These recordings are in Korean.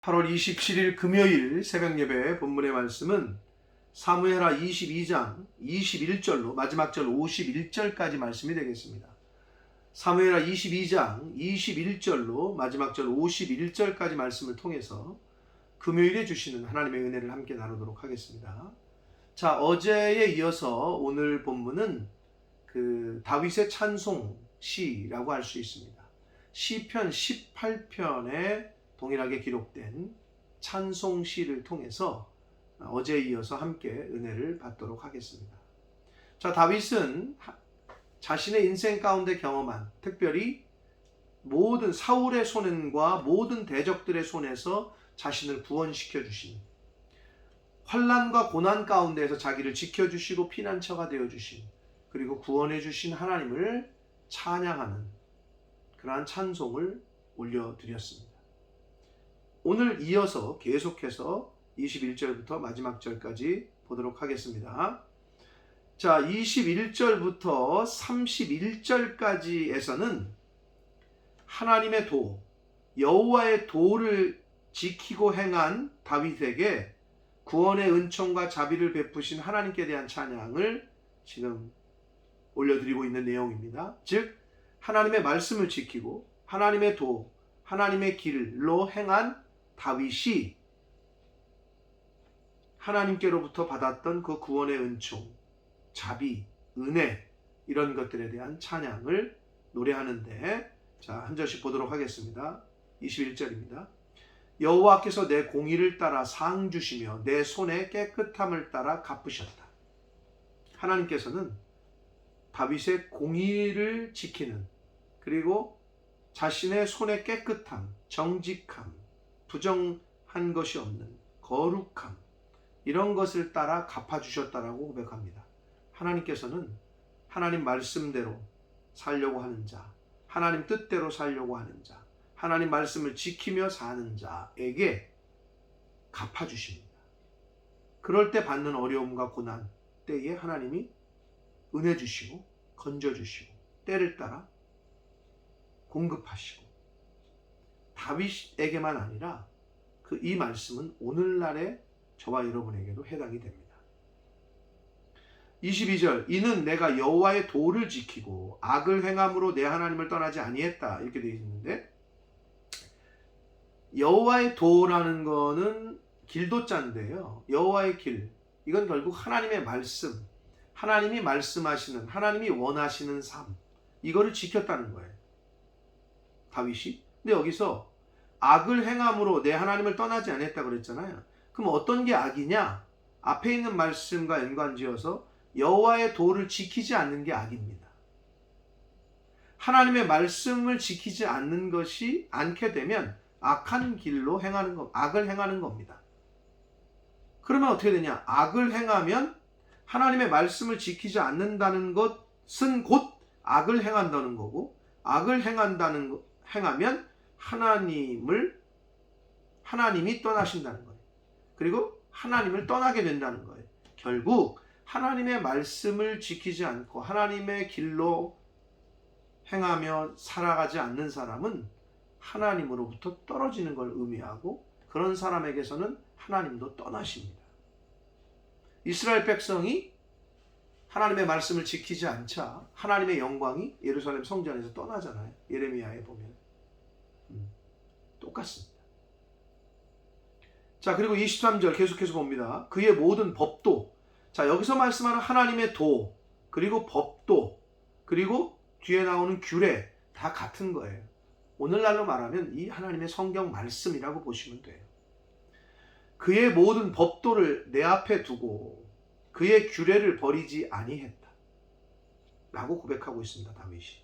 8월 27일 금요일 새벽예배 본문의 말씀은 사무엘하 22장 21절로 마지막 절 51절까지 말씀이 되겠습니다. 사무엘하 22장 21절로 마지막 절 51절까지 말씀을 통해서 금요일에 주시는 하나님의 은혜를 함께 나누도록 하겠습니다. 자, 어제에 이어서 오늘 본문은 다윗의 찬송시라고 할 수 있습니다. 시편 18편에 동일하게 기록된 찬송시를 통해서 어제에 이어서 함께 은혜를 받도록 하겠습니다. 자, 다윗은 자신의 인생 가운데 경험한, 특별히 모든 사울의 손과 모든 대적들의 손에서 자신을 구원시켜 주신, 환난과 고난 가운데에서 자기를 지켜주시고 피난처가 되어주신, 그리고 구원해 주신 하나님을 찬양하는 그러한 찬송을 올려드렸습니다. 오늘 이어서 계속해서 21절부터 마지막 절까지 보도록 하겠습니다. 자, 21절부터 31절까지에서는 하나님의 도, 여호와의 도를 지키고 행한 다윗에게 구원의 은총과 자비를 베푸신 하나님께 대한 찬양을 지금 올려드리고 있는 내용입니다. 즉, 하나님의 말씀을 지키고 하나님의 도, 하나님의 길로 행한 다윗이 하나님께로부터 받았던 그 구원의 은총, 자비, 은혜, 이런 것들에 대한 찬양을 노래하는데, 자, 한 절씩 보도록 하겠습니다. 21절입니다. 여호와께서 내 공의를 따라 상 주시며 내 손의 깨끗함을 따라 갚으셨다. 하나님께서는 다윗의 공의를 지키는, 그리고 자신의 손의 깨끗함, 정직함, 부정한 것이 없는 거룩함, 이런 것을 따라 갚아주셨다라고 고백합니다. 하나님께서는 하나님 말씀대로 살려고 하는 자, 하나님 뜻대로 살려고 하는 자, 하나님 말씀을 지키며 사는 자에게 갚아주십니다. 그럴 때 받는 어려움과 고난 때에 하나님이 은혜 주시고 건져주시고 때를 따라 공급하시고, 다윗에게만 아니라 이 말씀은 오늘날의 저와 여러분에게도 해당이 됩니다. 22절, 이는 내가 여호와의 도를 지키고 악을 행함으로 내 하나님을 떠나지 아니했다, 이렇게 되어 있는데, 여호와의 도라는 거는 길도자인데요, 여호와의 길, 이건 결국 하나님의 말씀, 하나님이 말씀하시는, 하나님이 원하시는 삶, 이거를 지켰다는 거예요, 다윗이. 근데 여기서 악을 행함으로 내 하나님을 떠나지 않았다 그랬잖아요. 그럼 어떤 게 악이냐? 앞에 있는 말씀과 연관지어서 여호와의 도를 지키지 않는 게 악입니다. 하나님의 말씀을 지키지 않게 되면 악한 길로 행하는 것, 악을 행하는 겁니다. 그러면 어떻게 되냐? 악을 행하면, 하나님의 말씀을 지키지 않는다는 것은 곧 악을 행한다는 거고, 악을 행하면 하나님이 떠나신다는 거예요. 그리고 하나님을 떠나게 된다는 거예요. 결국 하나님의 말씀을 지키지 않고 하나님의 길로 행하며 살아가지 않는 사람은 하나님으로부터 떨어지는 걸 의미하고, 그런 사람에게서는 하나님도 떠나십니다. 이스라엘 백성이 하나님의 말씀을 지키지 않자 하나님의 영광이 예루살렘 성전에서 떠나잖아요. 예레미야에 보면 똑같습니다. 자, 그리고 23절 계속해서 봅니다. 그의 모든 법도, 자, 여기서 말씀하는 하나님의 도, 그리고 법도, 그리고 뒤에 나오는 규례, 다 같은 거예요. 오늘날로 말하면 이 하나님의 성경 말씀이라고 보시면 돼요. 그의 모든 법도를 내 앞에 두고 그의 규례를 버리지 아니했다 라고 고백하고 있습니다, 다윗이.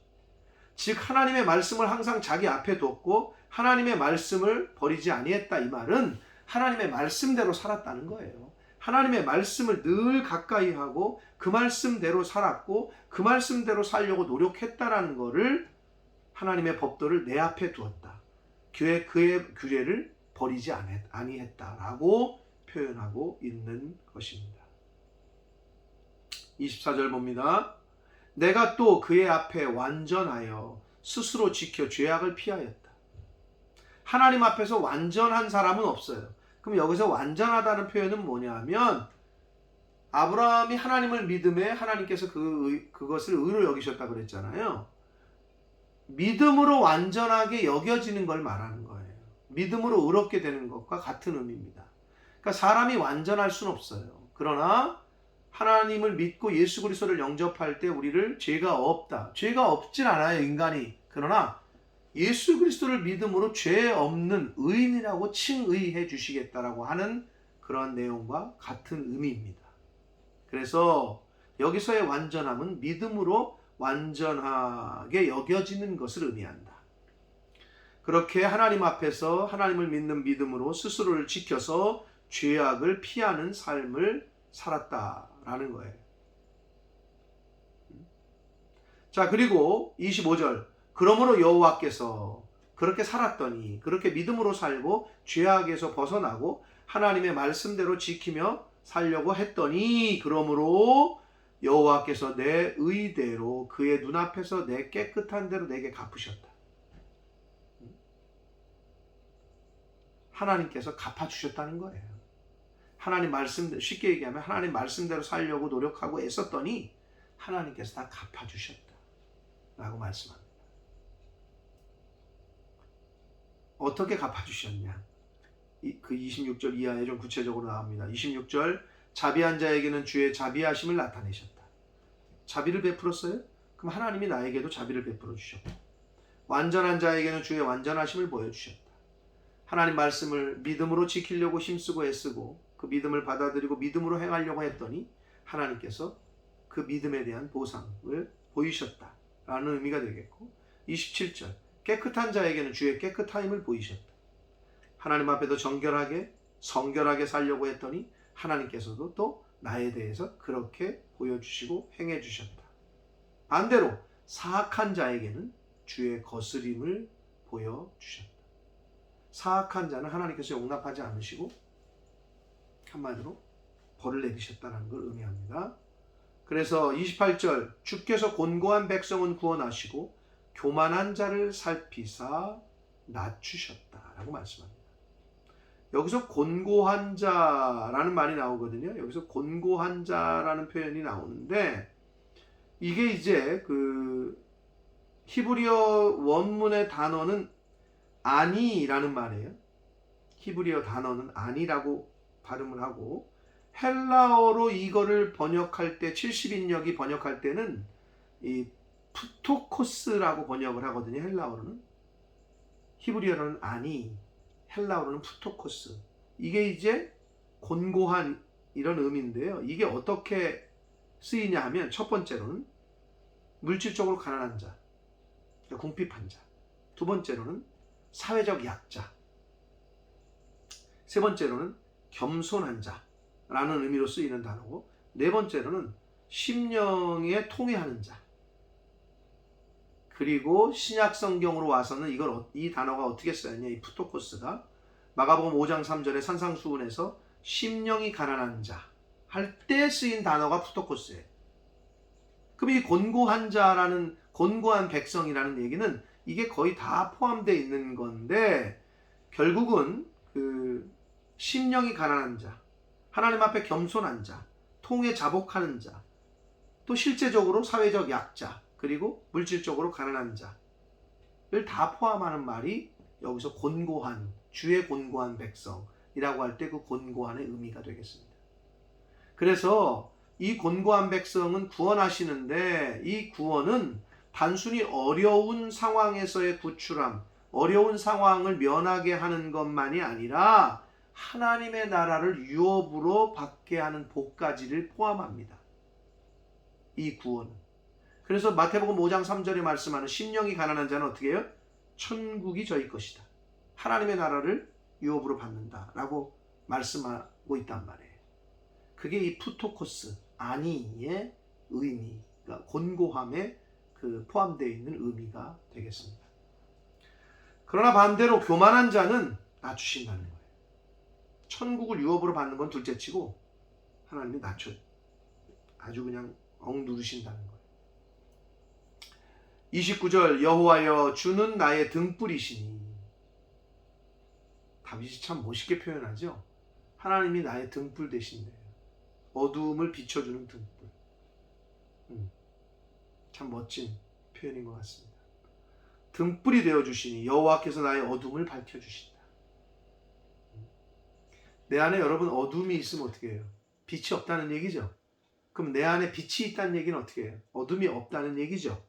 즉, 하나님의 말씀을 항상 자기 앞에 뒀고 하나님의 말씀을 버리지 아니했다, 이 말은 하나님의 말씀대로 살았다는 거예요. 하나님의 말씀을 늘 가까이 하고 그 말씀대로 살았고 그 말씀대로 살려고 노력했다라는 거를, 하나님의 법도를 내 앞에 두었다, 그의 규례를 버리지 아니했다라고 표현하고 있는 것입니다. 24절 봅니다. 내가 또 그의 앞에 완전하여 스스로 지켜 죄악을 피하였다. 하나님 앞에서 완전한 사람은 없어요. 그럼 여기서 완전하다는 표현은 뭐냐면 아브라함이 하나님을 믿음에 하나님께서 그것을 의로 여기셨다고 그랬잖아요. 믿음으로 완전하게 여겨지는 걸 말하는 거예요. 믿음으로 의롭게 되는 것과 같은 의미입니다. 그러니까 사람이 완전할 수는 없어요. 그러나 하나님을 믿고 예수 그리스도를 영접할 때 우리를 죄가 없다. 죄가 없진 않아요, 인간이. 그러나 예수 그리스도를 믿음으로 죄 없는 의인이라고 칭의해 주시겠다라고 하는 그런 내용과 같은 의미입니다. 그래서 여기서의 완전함은 믿음으로 완전하게 여겨지는 것을 의미한다. 그렇게 하나님 앞에서 하나님을 믿는 믿음으로 스스로를 지켜서 죄악을 피하는 삶을 살았다라는 거예요. 자, 그리고 25절. 그러므로 여호와께서 그렇게 살았더니, 그렇게 믿음으로 살고 죄악에서 벗어나고 하나님의 말씀대로 지키며 살려고 했더니, 그러므로 여호와께서 내 의대로 그의 눈앞에서 내 깨끗한 대로 내게 갚으셨다. 하나님께서 갚아주셨다는 거예요. 하나님 말씀, 쉽게 얘기하면 하나님 말씀대로 살려고 노력하고 애썼더니 하나님께서 다 갚아주셨다 라고 말씀합니다. 어떻게 갚아주셨냐? 그 26절 이하에 좀 구체적으로 나옵니다. 26절, 자비한 자에게는 주의 자비하심을 나타내셨다. 자비를 베풀었어요? 그럼 하나님이 나에게도 자비를 베풀어 주셨고, 완전한 자에게는 주의 완전하심을 보여주셨다. 하나님 말씀을 믿음으로 지키려고 힘쓰고 애쓰고 그 믿음을 받아들이고 믿음으로 행하려고 했더니 하나님께서 그 믿음에 대한 보상을 보이셨다라는 의미가 되겠고, 27절, 깨끗한 자에게는 주의 깨끗함을 보이셨다. 하나님 앞에도 정결하게 성결하게 살려고 했더니 하나님께서도 또 나에 대해서 그렇게 보여주시고 행해 주셨다. 반대로 사악한 자에게는 주의 거스림을 보여주셨다. 사악한 자는 하나님께서 용납하지 않으시고 한마디로 벌을 내리셨다는 걸 의미합니다. 그래서 28절, 주께서 곤고한 백성은 구원하시고 교만한 자를 살피사 낮추셨다라고 말씀합니다. 여기서 곤고한 자라는 말이 나오거든요. 여기서 곤고한 자라는 표현이 나오는데, 이게 이제 그 히브리어 원문의 단어는 아니라는 말이에요. 히브리어 단어는 아니라고 발음을 하고, 헬라어로 이거를 번역할 때 70인역이 번역할 때는 이 푸토코스라고 번역을 하거든요. 헬라어로는. 히브리어로는 아니, 헬라어로는 푸토코스. 이게 이제 곤고한 이런 의미인데요. 이게 어떻게 쓰이냐 하면, 첫 번째로는 물질적으로 가난한 자, 궁핍한 자. 두 번째로는 사회적 약자. 세 번째로는 겸손한 자라는 의미로 쓰이는 단어고, 네 번째로는 심령에 통회하는 자. 그리고 신약 성경으로 와서는 이 단어가 어떻게 쓰였냐, 이 푸토코스가 마가복음 5장 3절에 산상수훈에서 심령이 가난한 자 할 때 쓰인 단어가 푸토코스예요. 그럼 이 곤고한 자라는, 곤고한 백성이라는 얘기는 이게 거의 다 포함되어 있는 건데, 결국은 그 심령이 가난한 자, 하나님 앞에 겸손한 자, 통에 자복하는 자, 또 실제적으로 사회적 약자, 그리고 물질적으로 가난한 자를 다 포함하는 말이 여기서 곤고한, 주의 곤고한 백성이라고 할 때 그 곤고한의 의미가 되겠습니다. 그래서 이 곤고한 백성은 구원하시는데, 이 구원은 단순히 어려운 상황에서의 구출함, 어려운 상황을 면하게 하는 것만이 아니라 하나님의 나라를 유업으로 받게 하는 복까지를 포함합니다. 이 구원은. 그래서 마태복음 5장 3절에 말씀하는 심령이 가난한 자는 어떻게 해요? 천국이 저희 것이다. 하나님의 나라를 유업으로 받는다라고 말씀하고 있단 말이에요. 그게 이 푸토코스, 아니의 의미, 그러니까 곤고함에 그 포함되어 있는 의미가 되겠습니다. 그러나 반대로 교만한 자는 낮추신다는 거예요. 천국을 유업으로 받는 건 둘째치고 하나님이 아주 그냥 억누르신다는 거예요. 29절, 여호와여 주는 나의 등불이시니. 다윗이 참 멋있게 표현하죠. 하나님이 나의 등불 되신대요. 어두움을 비춰주는 등불. 참 멋진 표현인 것 같습니다. 등불이 되어주시니 여호와께서 나의 어둠을 밝혀주신다. 내 안에 여러분 어둠이 있으면 어떻게 해요? 빛이 없다는 얘기죠. 그럼 내 안에 빛이 있다는 얘기는 어떻게 해요? 어둠이 없다는 얘기죠.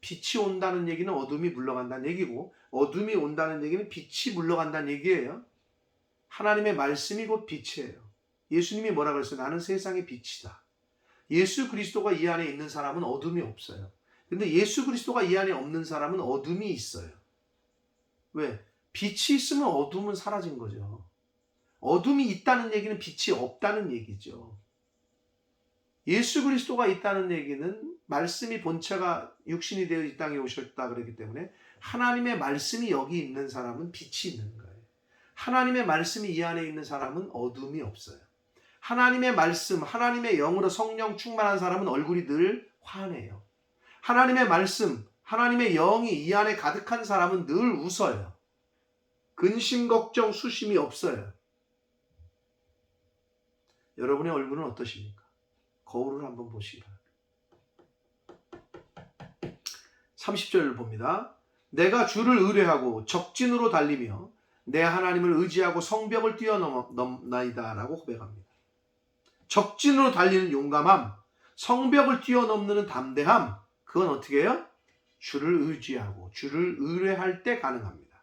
빛이 온다는 얘기는 어둠이 물러간다는 얘기고, 어둠이 온다는 얘기는 빛이 물러간다는 얘기예요. 하나님의 말씀이 곧 빛이에요. 예수님이 뭐라 그랬어요? 나는 세상의 빛이다. 예수 그리스도가 이 안에 있는 사람은 어둠이 없어요. 근데 예수 그리스도가 이 안에 없는 사람은 어둠이 있어요. 왜? 빛이 있으면 어둠은 사라진 거죠. 어둠이 있다는 얘기는 빛이 없다는 얘기죠. 예수 그리스도가 있다는 얘기는 말씀이 본체가 육신이 되어 이 땅에 오셨다 그랬기 때문에 하나님의 말씀이 여기 있는 사람은 빛이 있는 거예요. 하나님의 말씀이 이 안에 있는 사람은 어둠이 없어요. 하나님의 말씀, 하나님의 영으로 성령 충만한 사람은 얼굴이 늘 환해요. 하나님의 말씀, 하나님의 영이 이 안에 가득한 사람은 늘 웃어요. 근심, 걱정, 수심이 없어요. 여러분의 얼굴은 어떠십니까? 거울을 한번 보시기 바랍니다. 30절을 봅니다. 내가 주를 의뢰하고 적진으로 달리며 내 하나님을 의지하고 성벽을 뛰어넘나이다 라고 고백합니다. 적진으로 달리는 용감함, 성벽을 뛰어넘는 담대함, 그건 어떻게 해요? 주를 의지하고 주를 의뢰할 때 가능합니다.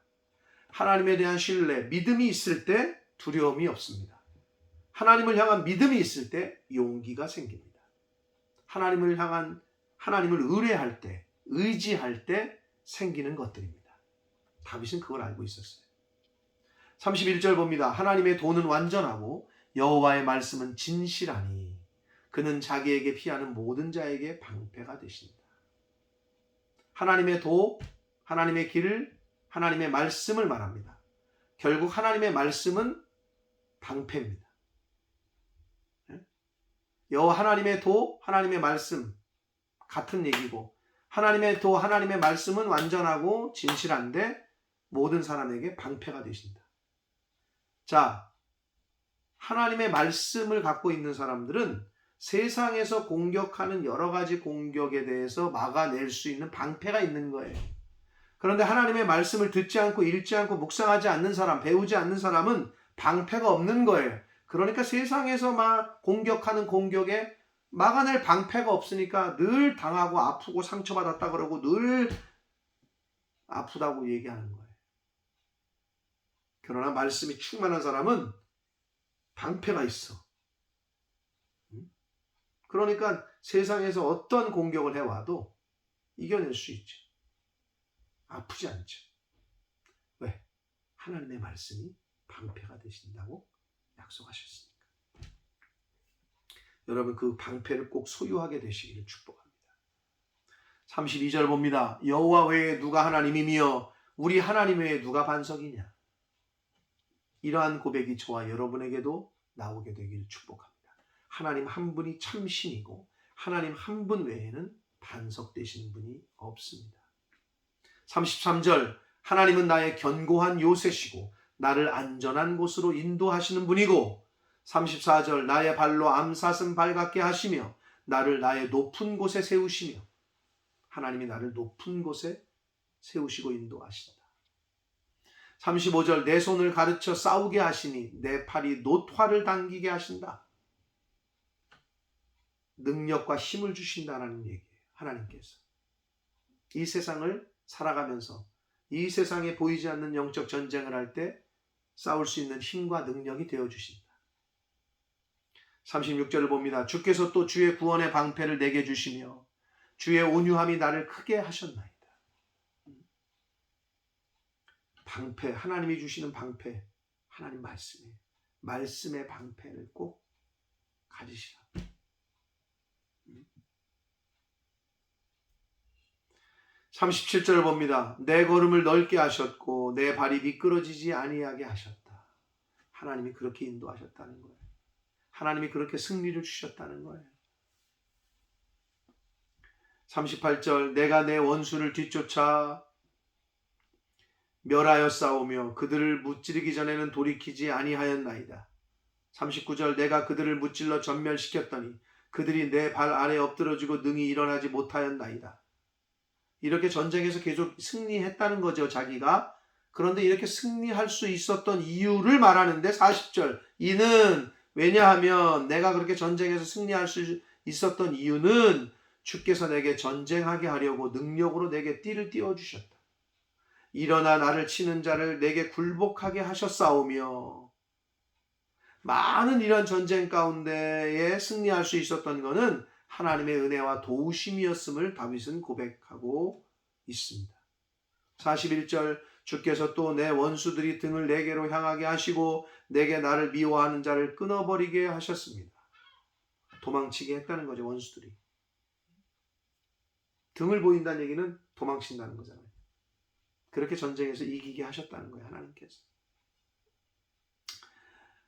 하나님에 대한 신뢰, 믿음이 있을 때 두려움이 없습니다. 하나님을 향한 믿음이 있을 때 용기가 생깁니다. 하나님을 의뢰할 때, 의지할 때 생기는 것들입니다. 다윗은 그걸 알고 있었어요. 31절 봅니다. 하나님의 도는 완전하고 여호와의 말씀은 진실하니 그는 자기에게 피하는 모든 자에게 방패가 되신다. 하나님의 도, 하나님의 길을, 하나님의 말씀을 말합니다. 결국 하나님의 말씀은 방패입니다. 하나님의 도, 하나님의 말씀 같은 얘기고, 하나님의 도, 하나님의 말씀은 완전하고 진실한데 모든 사람에게 방패가 되신다. 자, 하나님의 말씀을 갖고 있는 사람들은 세상에서 공격하는 여러 가지 공격에 대해서 막아낼 수 있는 방패가 있는 거예요. 그런데 하나님의 말씀을 듣지 않고 읽지 않고 묵상하지 않는 사람, 배우지 않는 사람은 방패가 없는 거예요. 그러니까 세상에서 막 공격하는 공격에 막아낼 방패가 없으니까 늘 당하고 아프고 상처받았다 그러고 늘 아프다고 얘기하는 거예요. 그러나 말씀이 충만한 사람은 방패가 있어. 그러니까 세상에서 어떤 공격을 해와도 이겨낼 수 있죠. 아프지 않죠. 왜? 하나님의 말씀이 방패가 되신다고 약속하셨으니까. 여러분 그 방패를 꼭 소유하게 되시기를 축복합니다. 32절 봅니다. 여호와 외에 누가 하나님이며 우리 하나님 외에 누가 반석이냐. 이러한 고백이 저와 여러분에게도 나오게 되기를 축복합니다. 하나님 한 분이 참 신이고 하나님 한 분 외에는 반석 되시는 분이 없습니다. 33절 하나님은 나의 견고한 요새시고 나를 안전한 곳으로 인도하시는 분이고 34절 나의 발로 암사슴 발같게 하시며 나를 나의 높은 곳에 세우시며 하나님이 나를 높은 곳에 세우시고 인도하신다. 35절 내 손을 가르쳐 싸우게 하시니 내 팔이 놋화를 당기게 하신다. 능력과 힘을 주신다는 얘기예요. 하나님께서 이 세상을 살아가면서 이 세상에 보이지 않는 영적 전쟁을 할 때 싸울 수 있는 힘과 능력이 되어주신다. 36절을 봅니다. 주께서 또 주의 구원의 방패를 내게 주시며 주의 온유함이 나를 크게 하셨나이다. 방패, 하나님이 주시는 방패, 하나님 말씀이에요. 말씀의 방패를 꼭 가지시라. 37절을 봅니다. 내 걸음을 넓게 하셨고 내 발이 미끄러지지 아니하게 하셨다. 하나님이 그렇게 인도하셨다는 거예요. 하나님이 그렇게 승리를 주셨다는 거예요. 38절 내가 내 원수를 뒤쫓아 멸하여 싸우며 그들을 무찌르기 전에는 돌이키지 아니하였나이다. 39절 내가 그들을 무찔러 전멸시켰더니 그들이 내 발 아래 엎드러지고 능히 일어나지 못하였나이다. 이렇게 전쟁에서 계속 승리했다는 거죠, 자기가. 그런데 이렇게 승리할 수 있었던 이유를 말하는데 40절 이는 왜냐하면 내가 그렇게 전쟁에서 승리할 수 있었던 이유는 주께서 내게 전쟁하게 하려고 능력으로 내게 띠를 띄워주셨다. 일어나 나를 치는 자를 내게 굴복하게 하셨사오며. 많은 이런 전쟁 가운데에 승리할 수 있었던 것은 하나님의 은혜와 도우심이었음을 다윗은 고백하고 있습니다. 41절 주께서 또 내 원수들이 등을 내게로 향하게 하시고 내게 나를 미워하는 자를 끊어버리게 하셨습니다. 도망치게 했다는 거죠. 원수들이. 등을 보인다는 얘기는 도망친다는 거잖아요. 그렇게 전쟁에서 이기게 하셨다는 거예요. 하나님께서.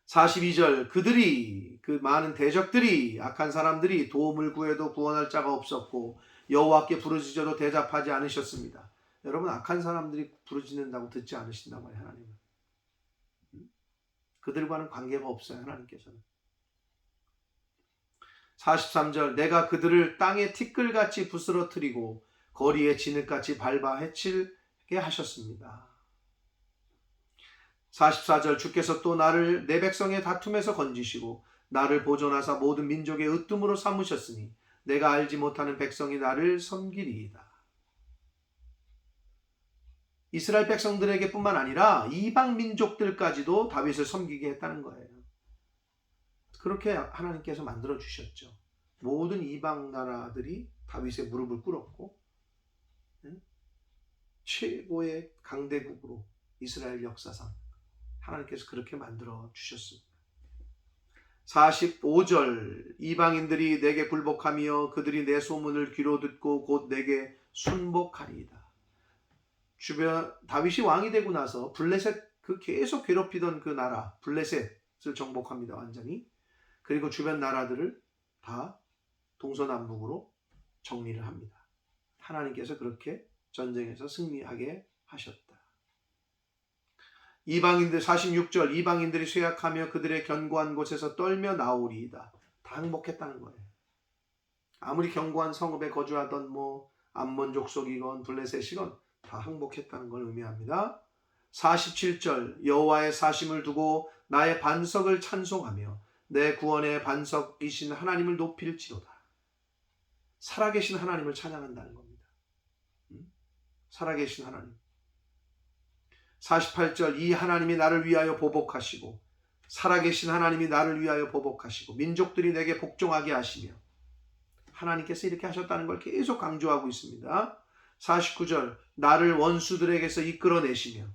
42절 그들이 그 많은 대적들이 악한 사람들이 도움을 구해도 구원할 자가 없었고 여호와께 부르짖어도 대답하지 않으셨습니다. 여러분 악한 사람들이 부르짖는다고 듣지 않으신단 말이에요. 하나님은. 그들과는 관계가 없어요. 하나님께서는. 43절 내가 그들을 땅에 티끌같이 부스러뜨리고 거리에 진흙같이 밟아 해치게 하셨습니다. 44절 주께서 또 나를 내 백성의 다툼에서 건지시고 나를 보존하사 모든 민족의 으뜸으로 삼으셨으니 내가 알지 못하는 백성이 나를 섬기리이다. 이스라엘 백성들에게 뿐만 아니라 이방 민족들까지도 다윗을 섬기게 했다는 거예요. 그렇게 하나님께서 만들어 주셨죠. 모든 이방 나라들이 다윗의 무릎을 꿇었고 최고의 강대국으로 이스라엘 역사상 하나님께서 그렇게 만들어 주셨습니다. 45절 이방인들이 내게 굴복하며 그들이 내 소문을 귀로 듣고 곧 내게 순복하리이다. 주변 다윗이 왕이 되고 나서 블레셋 그 계속 괴롭히던 그 나라 블레셋을 정복합니다. 완전히. 그리고 주변 나라들을 다 동서남북으로 정리를 합니다. 하나님께서 그렇게 전쟁에서 승리하게 하셨다. 이방인들 46절 이방인들이 쇠약하며 그들의 견고한 곳에서 떨며 나오리이다. 다 항복했다는 거예요. 아무리 견고한 성읍에 거주하던 암몬 족속이건 블레셋이건 다 항복했다는 걸 의미합니다. 47절 여호와의 사심을 두고 나의 반석을 찬송하며 내 구원의 반석이신 하나님을 높일지로다. 살아계신 하나님을 찬양한다는 겁니다. 살아계신 하나님. 48절 이 하나님이 나를 위하여 보복하시고 살아계신 하나님이 나를 위하여 보복하시고 민족들이 내게 복종하게 하시며 하나님께서 이렇게 하셨다는 걸 계속 강조하고 있습니다. 49절 나를 원수들에게서 이끌어내시며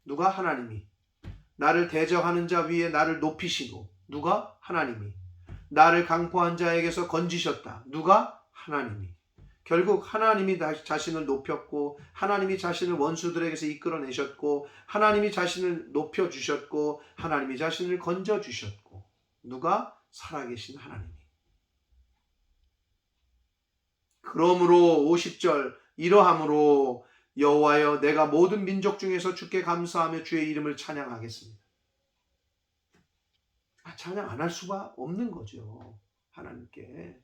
누가? 하나님이. 나를 대적하는 자 위에 나를 높이시고 누가? 하나님이. 나를 강포한 자에게서 건지셨다. 누가? 하나님이. 결국 하나님이 자신을 높였고 하나님이 자신을 원수들에게서 이끌어내셨고 하나님이 자신을 높여주셨고 하나님이 자신을 건져주셨고 누가? 살아계신 하나님이. 그러므로 50절 이러함으로 여호와여 내가 모든 민족 중에서 주께 감사하며 주의 이름을 찬양하겠습니다. 찬양 안 할 수가 없는 거죠. 하나님께.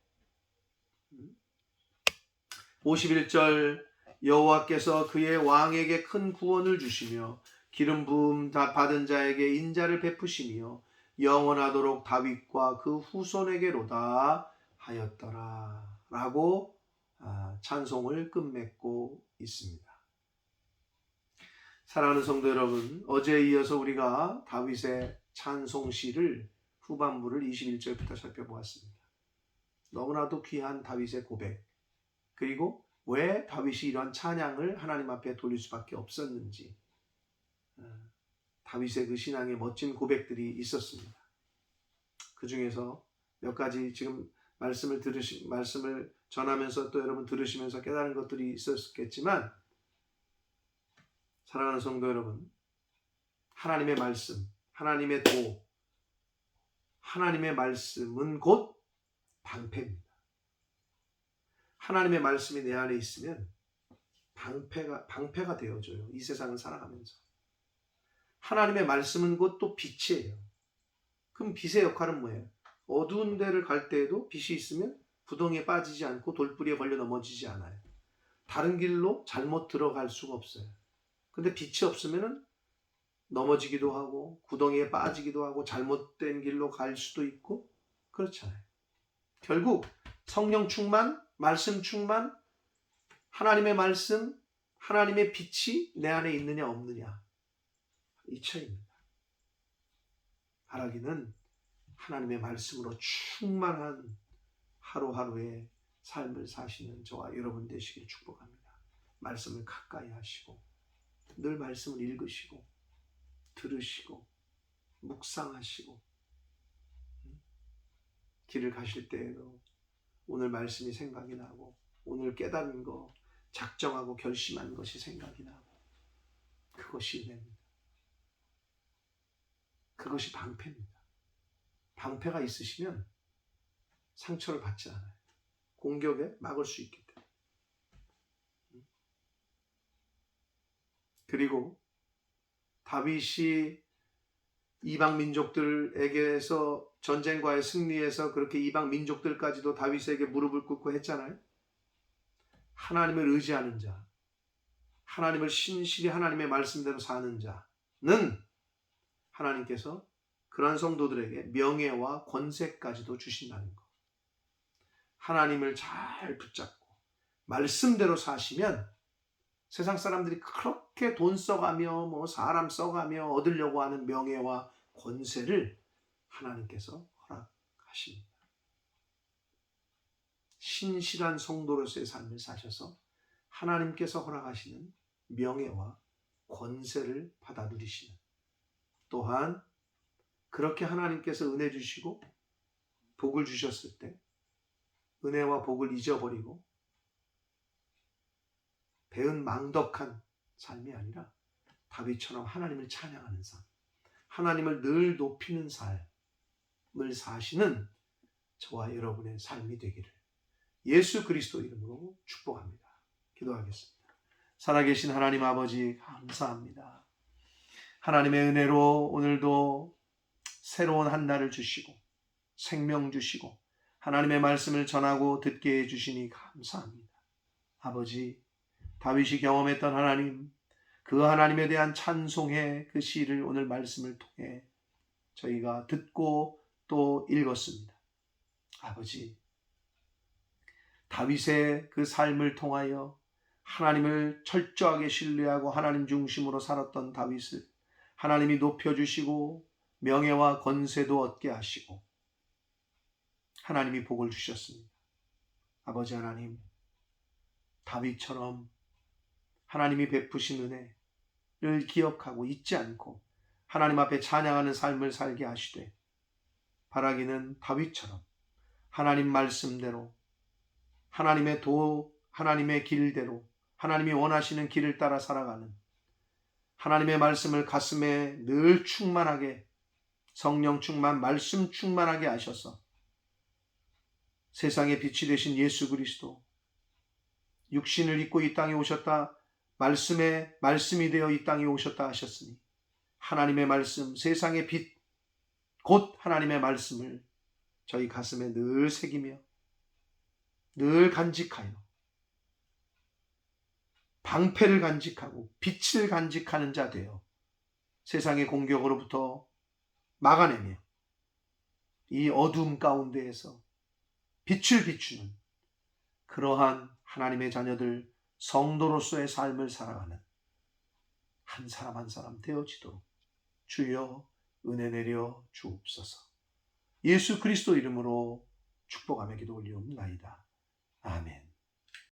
51절 여호와께서 그의 왕에게 큰 구원을 주시며 기름 부음 다 받은 자에게 인자를 베푸시며 영원하도록 다윗과 그 후손에게로다 하였더라 라고 찬송을 끝맺고 있습니다. 사랑하는 성도 여러분, 어제에 이어서 우리가 다윗의 찬송시를 후반부를 21절부터 살펴보았습니다. 너무나도 귀한 다윗의 고백, 그리고 왜 다윗이 이러한 찬양을 하나님 앞에 돌릴 수밖에 없었는지, 다윗의 그 신앙의 멋진 고백들이 있었습니다. 그 중에서 몇 가지 지금 말씀을 전하면서 또 여러분 들으시면서 깨달은 것들이 있었겠지만, 사랑하는 성도 여러분, 하나님의 말씀, 하나님의 도, 하나님의 말씀은 곧 방패입니다. 하나님의 말씀이 내 안에 있으면 방패가 되어줘요. 이 세상을 살아가면서. 하나님의 말씀은 곧 또 빛이에요. 그럼 빛의 역할은 뭐예요? 어두운 데를 갈 때에도 빛이 있으면 구덩이에 빠지지 않고 돌부리에 걸려 넘어지지 않아요. 다른 길로 잘못 들어갈 수가 없어요. 근데 빛이 없으면 넘어지기도 하고 구덩이에 빠지기도 하고 잘못된 길로 갈 수도 있고 그렇잖아요. 결국 성령 충만, 말씀 충만, 하나님의 말씀, 하나님의 빛이 내 안에 있느냐 없느냐, 이 차이입니다. 바라기는 하나님의 말씀으로 충만한 하루하루의 삶을 사시는 저와 여러분 되시길 축복합니다. 말씀을 가까이 하시고 늘 말씀을 읽으시고 들으시고 묵상하시고 길을 가실 때에도 오늘 말씀이 생각이 나고 오늘 깨달은 거, 작정하고 결심한 것이 생각이 나고 그것이 은혜입니다. 그것이 방패입니다. 방패가 있으시면 상처를 받지 않아요. 공격에 막을 수 있기 때문에. 그리고 다윗이 이방 민족들에게서 전쟁과의 승리에서 그렇게 이방 민족들까지도 다윗에게 무릎을 꿇고 했잖아요. 하나님을 의지하는 자, 하나님을 신실히 하나님의 말씀대로 사는 자는 하나님께서 그런 성도들에게 명예와 권세까지도 주신다는 것. 하나님을 잘 붙잡고 말씀대로 사시면 세상 사람들이 그렇게 돈 써가며 사람 써가며 얻으려고 하는 명예와 권세를 하나님께서 허락하십니다. 신실한 성도로서의 삶을 사셔서 하나님께서 허락하시는 명예와 권세를 받아 누리시는, 또한 그렇게 하나님께서 은혜 주시고 복을 주셨을 때 은혜와 복을 잊어버리고 배은망덕한 삶이 아니라 다윗처럼 하나님을 찬양하는 삶, 하나님을 늘 높이는 삶을 사시는 저와 여러분의 삶이 되기를 예수 그리스도 이름으로 축복합니다. 기도하겠습니다. 살아계신 하나님 아버지 감사합니다. 하나님의 은혜로 오늘도 새로운 한 날을 주시고 생명 주시고 하나님의 말씀을 전하고 듣게 해주시니 감사합니다. 아버지, 다윗이 경험했던 하나님, 그 하나님에 대한 찬송의 그 시를 오늘 말씀을 통해 저희가 듣고 또 읽었습니다. 아버지, 다윗의 그 삶을 통하여 하나님을 철저하게 신뢰하고 하나님 중심으로 살았던 다윗을 하나님이 높여주시고 명예와 권세도 얻게 하시고 하나님이 복을 주셨습니다. 아버지 하나님, 다윗처럼 하나님이 베푸신 은혜를 기억하고 잊지 않고 하나님 앞에 찬양하는 삶을 살게 하시되, 바라기는 다윗처럼 하나님 말씀대로 하나님의 하나님의 길대로 하나님이 원하시는 길을 따라 살아가는, 하나님의 말씀을 가슴에 늘 충만하게 성령 충만, 말씀 충만하게 하셔서 세상의 빛이 되신 예수 그리스도, 육신을 입고 이 땅에 오셨다, 말씀이 되어 이 땅에 오셨다 하셨으니 하나님의 말씀, 세상의 빛, 곧 하나님의 말씀을 저희 가슴에 늘 새기며 늘 간직하여 방패를 간직하고 빛을 간직하는 자 되어 세상의 공격으로부터 막아내며 이 어두움 가운데에서 빛을 비추는 그러한 하나님의 자녀들, 성도로서의 삶을 살아가는 한 사람 한 사람 되어지도록 주여 은혜 내려 주옵소서. 예수 그리스도 이름으로 축복하며 기도 올리옵나이다. 아멘.